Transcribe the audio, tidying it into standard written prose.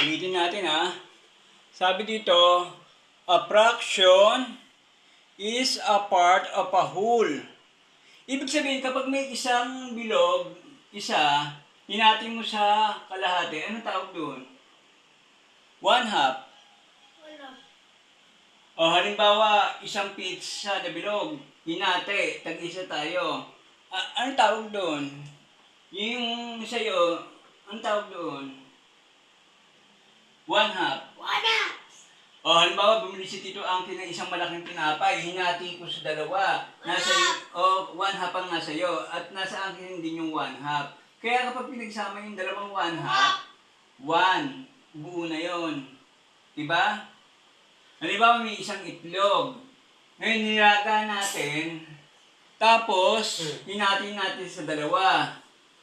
Ulitin natin ha. Sabi dito, a fraction is a part of a whole. Ibig sabihin, kapag may isang bilog, isa, hinati mo sa kalahati, anong tawag doon? One half. O halimbawa, isang pizza na bilog, hinati, tag-isa tayo. Anong tawag doon? Yung sa'yo, anong tawag doon? One half. O halimbawa, bumili si Tito Angki ng isang malaking tinapay, hinati ko sa dalawa. One half ang nasa iyo, at nasa Angkin din yung one half. Kaya kapag pinagsama yung dalawang one half, one, buo na yon. Diba? Halimbawa, may isang itlog. Ngayon, nilaga natin, tapos, hinati natin sa dalawa.